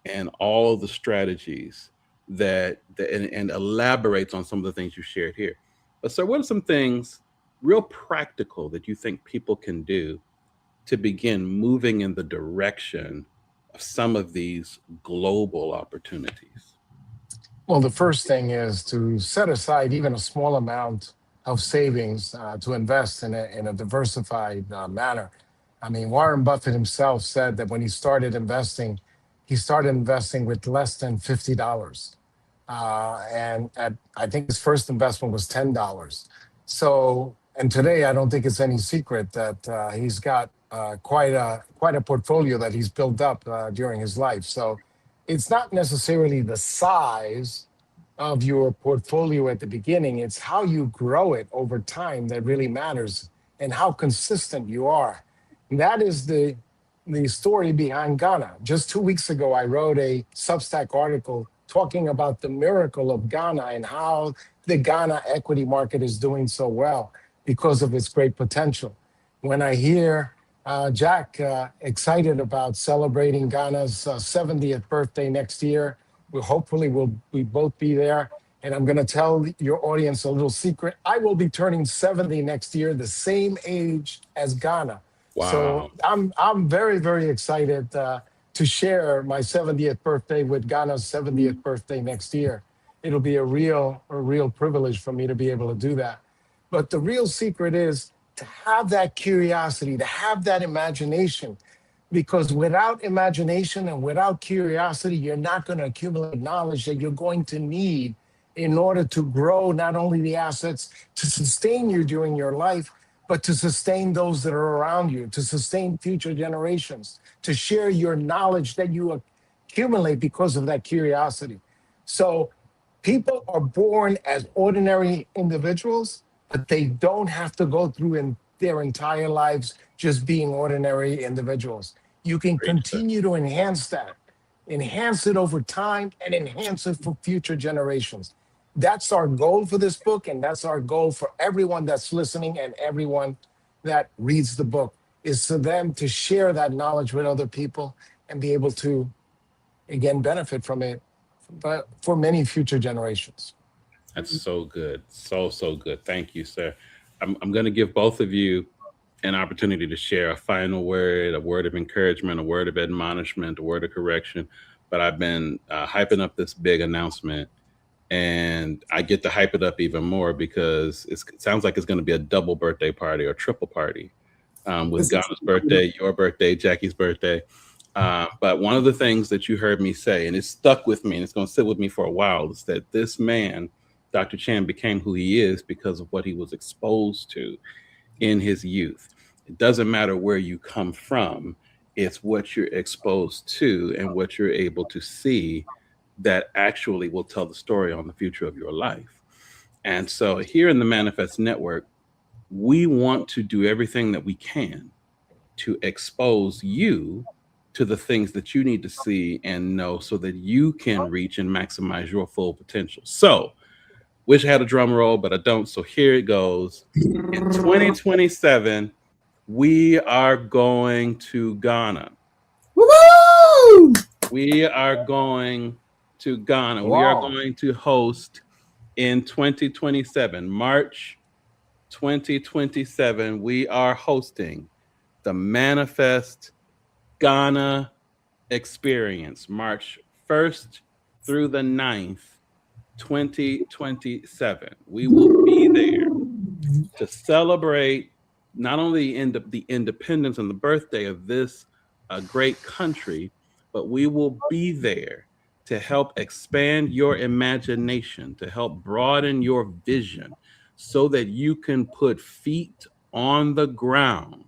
and all of the strategies and elaborates on some of the things you shared here. But sir, what are some things real practical that you think people can do to begin moving in the direction of some of these global opportunities? Well, the first thing is to set aside even a small amount of savings to invest in a diversified manner. I mean, Warren Buffett himself said that when he started investing with less than $50. And I think his first investment was $10. So, and today I don't think it's any secret that he's got quite a portfolio that he's built up during his life. So it's not necessarily the size of your portfolio at the beginning, it's how you grow it over time that really matters, and how consistent you are. And that is the story behind Ghana. Just 2 weeks ago, I wrote a Substack article talking about the miracle of Ghana and how the Ghana equity market is doing so well because of its great potential. When I hear Jack excited about celebrating Ghana's 70th birthday next year, hopefully we'll both be there. And I'm going to tell your audience a little secret. I will be turning 70 next year, the same age as Ghana. Wow. So I'm very, very excited to share my 70th birthday with Ghana's 70th birthday next year. It'll be a real privilege for me to be able to do that. But the real secret is to have that curiosity, to have that imagination, because without imagination and without curiosity, you're not going to accumulate knowledge that you're going to need in order to grow not only the assets to sustain you during your life, but to sustain those that are around you, to sustain future generations, to share your knowledge that you accumulate because of that curiosity. So people are born as ordinary individuals, but they don't have to go through in their entire lives just being ordinary individuals. You can Great, sir. continue to enhance that, enhance it over time, and enhance it for future generations. That's our goal for this book, and that's our goal for everyone that's listening and everyone that reads the book, is for them to share that knowledge with other people and be able to, again, benefit from it, but for many future generations. That's so good. So good. Thank you, sir. I'm going to give both of you an opportunity to share a final word, a word of encouragement, a word of admonishment, a word of correction. But I've been hyping up this big announcement, and I get to hype it up even more because it sounds like it's going to be a double birthday party or triple party with Ghana's birthday, your birthday, Jackie's birthday. But one of the things that you heard me say, and it stuck with me and it's going to sit with me for a while, is that this man, Dr. Chan, became who he is because of what he was exposed to in his youth. It doesn't matter where you come from, it's what you're exposed to and what you're able to see that actually will tell the story on the future of your life. And so here in the Manifest Network, we want to do everything that we can to expose you to the things that you need to see and know so that you can reach and maximize your full potential. So, wish I had a drum roll, but I don't. So here it goes. In 2027, we are going to Ghana. Woo! We are going to Ghana. Wow. We are going to host in 2027, March 2027. We are hosting the Manifest Ghana Experience, March 1st through the 9th, 2027. We will be there to celebrate not only the independence and the birthday of this great country, but we will be there to help expand your imagination, to help broaden your vision so that you can put feet on the ground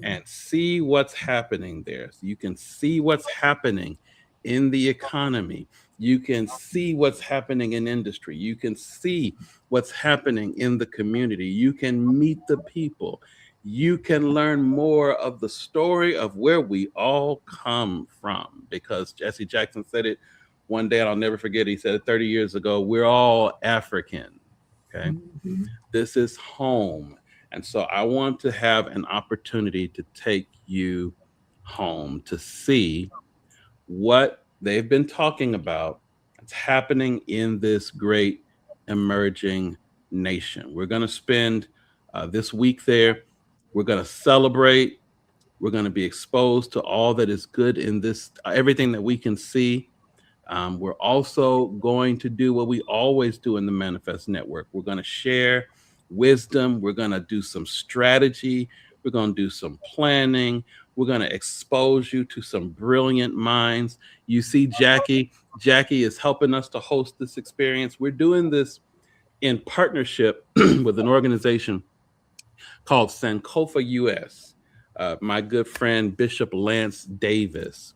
and see what's happening there. So you can see what's happening in the economy. You can see what's happening in industry. You can see what's happening in the community. You can meet the people. You can learn more of the story of where we all come from. Because Jesse Jackson said it one day, and I'll never forget. He said it 30 years ago, we're all African. Okay. Mm-hmm. This is home. And so I want to have an opportunity to take you home to see what they've been talking about that's happening in this great emerging nation. We're going to spend this week there. We're going to celebrate. We're going to be exposed to all that is good in this, everything that we can see. We're also going to do what we always do in the Manifest Network. We're going to share wisdom. We're going to do some strategy. We're going to do some planning. We're going to expose you to some brilliant minds. You see, Jackie is helping us to host this experience. We're doing this in partnership with an organization called Sankofa US. My good friend, Bishop Lance Davis,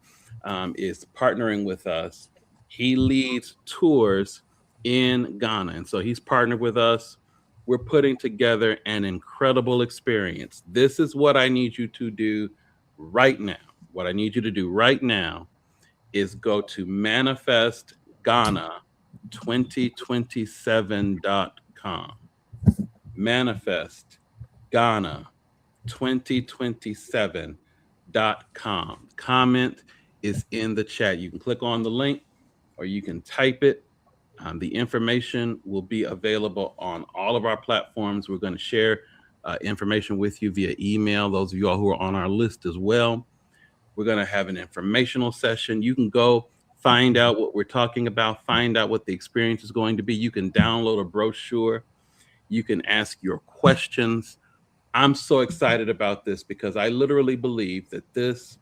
is partnering with us. He leads tours in Ghana. And so he's partnered with us. We're putting together an incredible experience. This is what I need you to do right now. What I need you to do right now is go to manifestghana2027.com. manifestghana2027.com. Comment is in the chat. You can click on the link or you can type it. The information will be available on all of our platforms. We're going to share information with you via email, those of you all who are on our list as well. We're going to have an informational session. You can go find out what we're talking about, find out what the experience is going to be. You can download a brochure. You can ask your questions. I'm so excited about this because I literally believe that this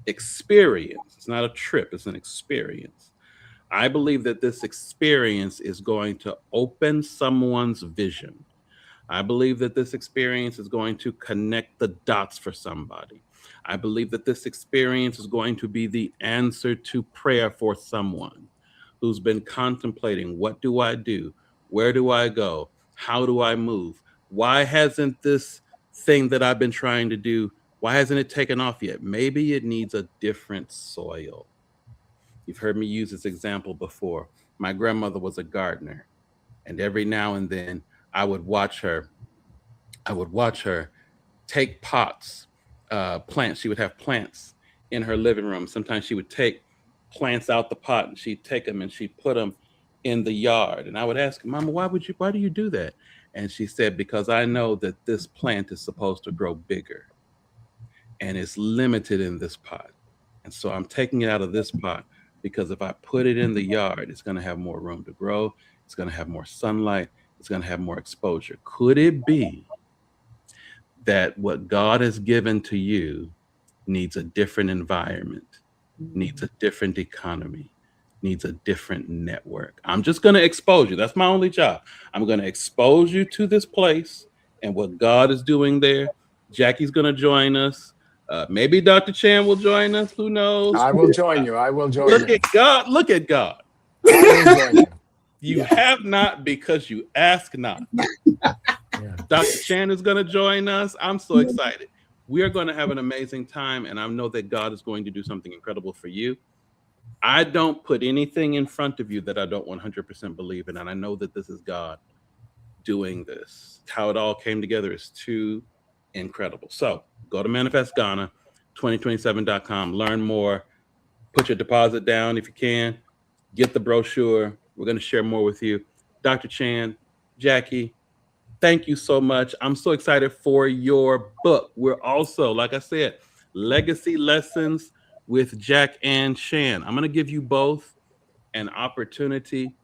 experience. It's not a trip, it's an experience. I believe that this experience is going to open someone's vision. I believe that this experience is going to connect the dots for somebody. I believe that this experience is going to be the answer to prayer for someone who's been contemplating, what do I do? Where do I go? How do I move? Why hasn't this thing that I've been trying to do, why hasn't it taken off yet? Maybe it needs a different soil. You've heard me use this example before. My grandmother was a gardener, and every now and then I would watch her. I would watch her take pots, plants. She would have plants in her living room. Sometimes she would take plants out the pot and she'd take them and she'd put them in the yard. And I would ask, Mama, why do you do that? And she said, because I know that this plant is supposed to grow bigger and it's limited in this pot. And so I'm taking it out of this pot because if I put it in the yard, it's going to have more room to grow. It's going to have more sunlight. It's going to have more exposure. Could it be that what God has given to you needs a different environment, needs a different economy, needs a different network? I'm just going to expose you. That's my only job. I'm going to expose you to this place and what God is doing there. Jackie's going to join us. Maybe Dr. Chan will join us. Who knows? I will join you. I will join Look you. at God. Look at God. I will join you. You have not because you ask not. Yeah. Dr. Chan is going to join us. I'm so excited. We are going to have an amazing time, and I know that God is going to do something incredible for you. I don't put anything in front of you that I don't 100% believe in, and I know that this is God doing this. How it all came together is too incredible. So go to manifestghana2027.com, learn more, put your deposit down if you can, get the brochure. We're going to share more with you. Dr. Chan, Jackie, thank you so much. I'm so excited for your book. We're also, like I said, Legacy Lessons with Jack and Shan. I'm going to give you both an opportunity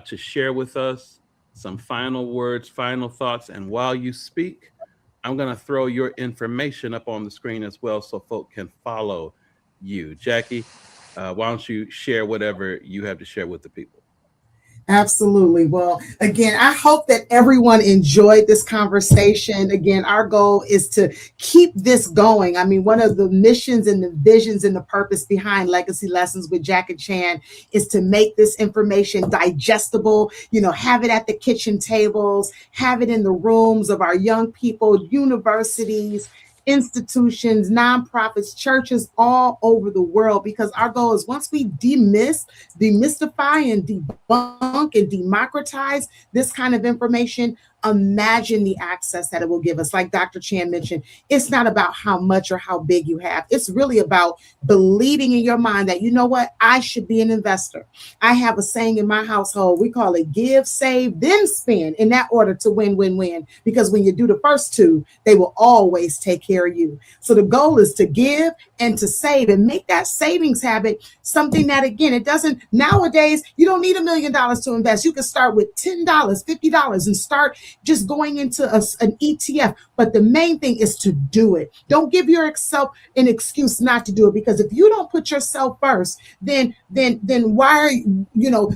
to share with us some final words, final thoughts. And while you speak, I'm going to throw your information up on the screen as well so folk can follow you. Jackie, why don't you share whatever you have to share with the people? Absolutely. Well, again, I hope that everyone enjoyed this conversation. Again, our goal is to keep this going. I mean, one of the missions and the visions and the purpose behind Legacy Lessons with Jack and Chan is to make this information digestible, have it at the kitchen tables, have it in the rooms of our young people, universities, institutions, nonprofits, churches all over the world, because our goal is once we demystify and debunk and democratize this kind of information, imagine the access that it will give us. Like Dr. Chan mentioned, it's not about how much or how big you have. It's really about believing in your mind that, you know what, I should be an investor. I have a saying in my household, we call it give, save, then spend, in that order to win, win, win. Because when you do the first two, they will always take care of you. So the goal is to give and to save and make that savings habit something that, again, it doesn't, nowadays, you don't need $1 million to invest. You can start with $10, $50 and start just going into an ETF. But the main thing is to do it. Don't give yourself an excuse not to do it, because if you don't put yourself first, then why are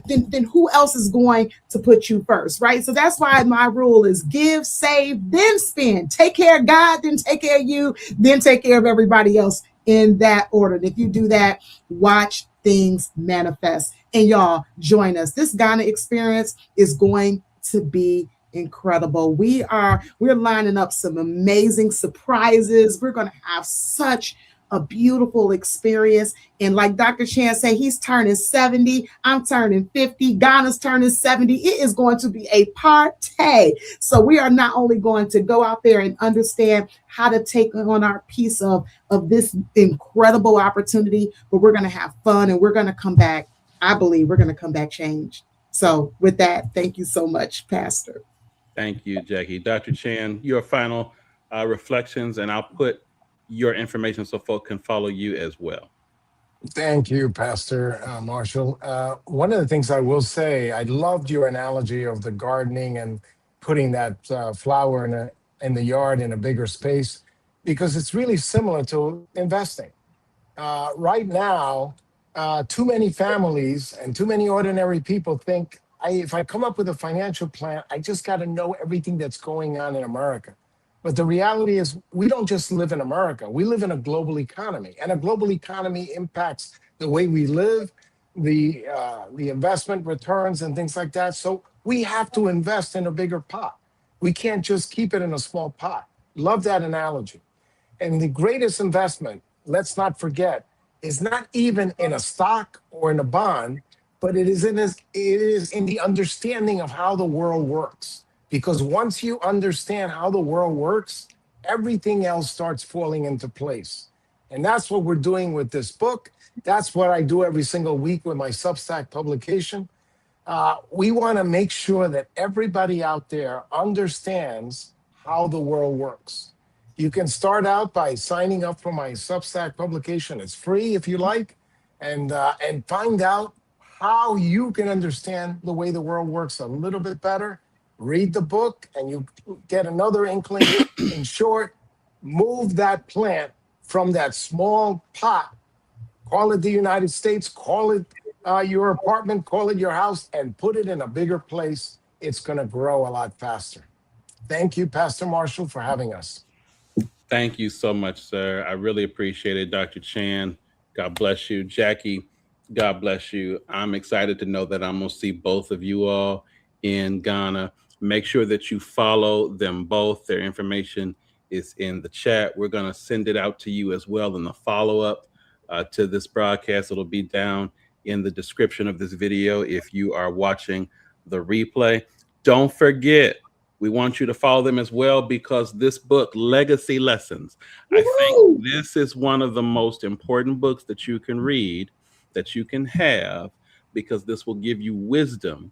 then who else is going to put you first, right? So that's why my rule is give, save, then spend. Take care of God, then take care of you, then take care of everybody else, in that order. And if you do that, watch things manifest. And y'all, join us. This Ghana experience is going to be incredible. We're lining up some amazing surprises. We're going to have such a beautiful experience. And like Dr. Chan said, he's turning 70. I'm turning 50. Ghana's turning 70. It is going to be a party. So we are not only going to go out there and understand how to take on our piece of this incredible opportunity, but we're going to have fun and we're going to come back. I believe we're going to come back changed. So with that, thank you so much, Pastor. Thank you, Jackie. Dr. Chan, your final reflections, and I'll put your information so folks can follow you as well. Thank you, Pastor Marshall. One of the things I will say, I loved your analogy of the gardening and putting that flower in the yard in a bigger space, because it's really similar to investing. right now, too many families and too many ordinary people think if I come up with a financial plan, I just got to know everything that's going on in America. But the reality is, we don't just live in America. We live in a global economy, and a global economy impacts the way we live, the investment returns, and things like that. So we have to invest in a bigger pot. We can't just keep it in a small pot. Love that analogy. And the greatest investment, let's not forget, is not even in a stock or in a bond, but it is in the understanding of how the world works. Because once you understand how the world works, everything else starts falling into place. And that's what we're doing with this book. That's what I do every single week with my Substack publication. We want to make sure that everybody out there understands how the world works. You can start out by signing up for my Substack publication. It's free if you like, and find out how you can understand the way the world works a little bit better. Read the book, and you get another inkling. In short, move that plant from that small pot. Call it the United States, call it your apartment, call it your house, and put it in a bigger place. It's going to grow a lot faster. Thank you, Pastor Marshall, for having us. Thank you so much, sir. I really appreciate it, Dr. Chan. God bless you. Jackie, God bless you. I'm excited to know that I'm going to see both of you all in Ghana. Make sure that you follow them both. Their information is in the chat. We're going to send it out to you as well in the follow-up to this broadcast. It'll be down in the description of this video if you are watching the replay. Don't forget, we want you to follow them as well, because this book, Legacy Lessons, I think this is one of the most important books that you can read, that you can have, because this will give you wisdom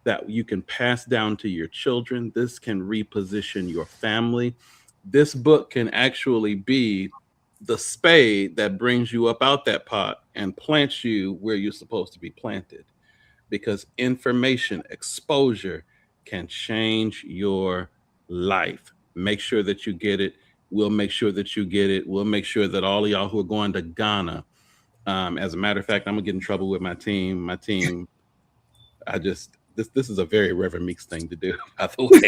that you can pass down to your children. This can reposition your family. This book can actually be the spade that brings you up out that pot and plants you where you're supposed to be planted, because information exposure can change your life. Make sure that you get it. We'll make sure that you get it. We'll make sure that all of y'all who are going to Ghana, as a matter of fact, I'm gonna get in trouble with my team. This is a very Reverend Meeks thing to do, by the way.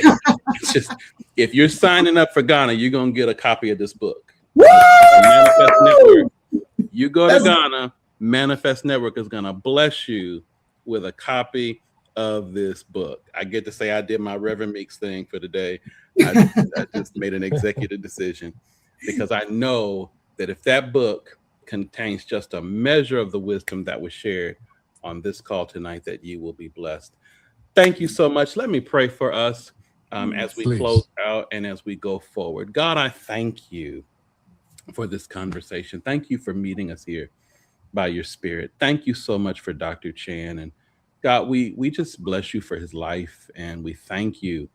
It's just, if you're signing up for Ghana, you're gonna get a copy of this book. Manifest Network. You go to Ghana, Manifest Network is gonna bless you with a copy of this book. I get to say I did my Reverend Meeks thing for the day. I just made an executive decision, because I know that if that book contains just a measure of the wisdom that was shared on this call tonight, that you will be blessed. Thank you so much. Let me pray for us as we close out and as we go forward. God, I thank you for this conversation. Thank you for meeting us here by your Spirit. Thank you so much for Dr. Chan. And God, we just bless you for his life, and we thank you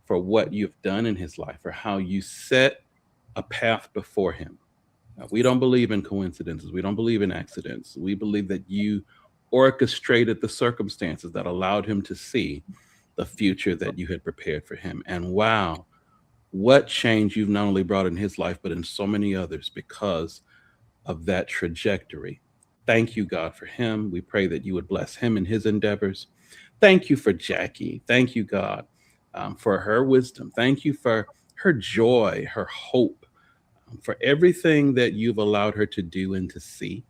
for what you've done in his life, for how you set a path before him. We don't believe in coincidences. We don't believe in accidents. We believe that you orchestrated the circumstances that allowed him to see the future that you had prepared for him. And wow, what change you've not only brought in his life, but in so many others because of that trajectory. Thank you, God, for him. We pray that you would bless him in his endeavors. Thank you for Jackie. Thank you, God, for her wisdom. Thank you for her joy, her hope, for everything that you've allowed her to do and to see.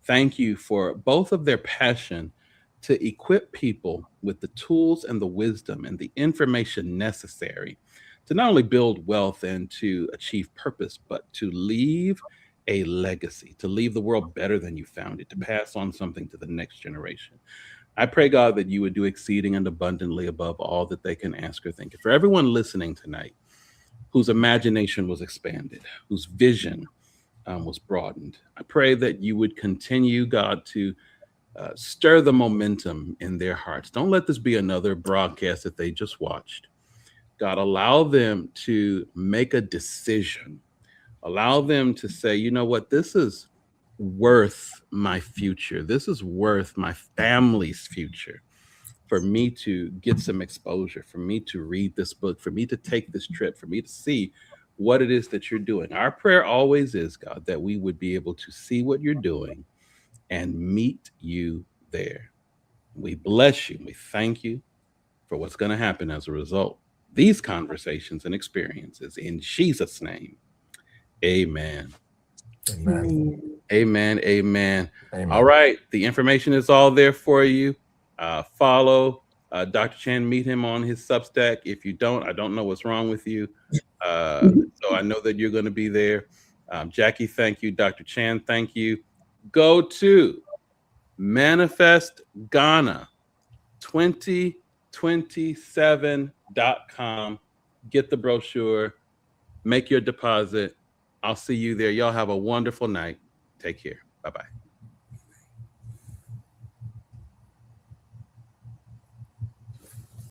Thank you for both of their passion to equip people with the tools and the wisdom and the information necessary to not only build wealth and to achieve purpose, but to leave a legacy, to leave the world better than you found it, to pass on something to the next generation. I pray, God, that you would do exceeding and abundantly above all that they can ask or think. For everyone listening tonight, whose imagination was expanded, whose vision was broadened, I pray that you would continue, God, to stir the momentum in their hearts. Don't let this be another broadcast that they just watched. God, allow them to make a decision. Allow them to say, you know what, this is worth my future. This is worth my family's future. For me to get some exposure, for me to read this book, for me to take this trip, for me to see what it is that you're doing. Our prayer always is, God, that we would be able to see what you're doing and meet you there. We bless you. We thank you for what's going to happen as a result. These conversations and experiences in Jesus' name. Amen. Amen. Amen. Amen. Amen. All right. The information is all there for you. Follow Dr. Chan, meet him on his Substack. If you don't, I don't know what's wrong with you. So I know that you're going to be there. Jackie, thank you. Dr. Chan, thank you. Go to Manifest Ghana 2027.com. Get the brochure, make your deposit. I'll see you there. Y'all have a wonderful night. Take care. Bye-bye.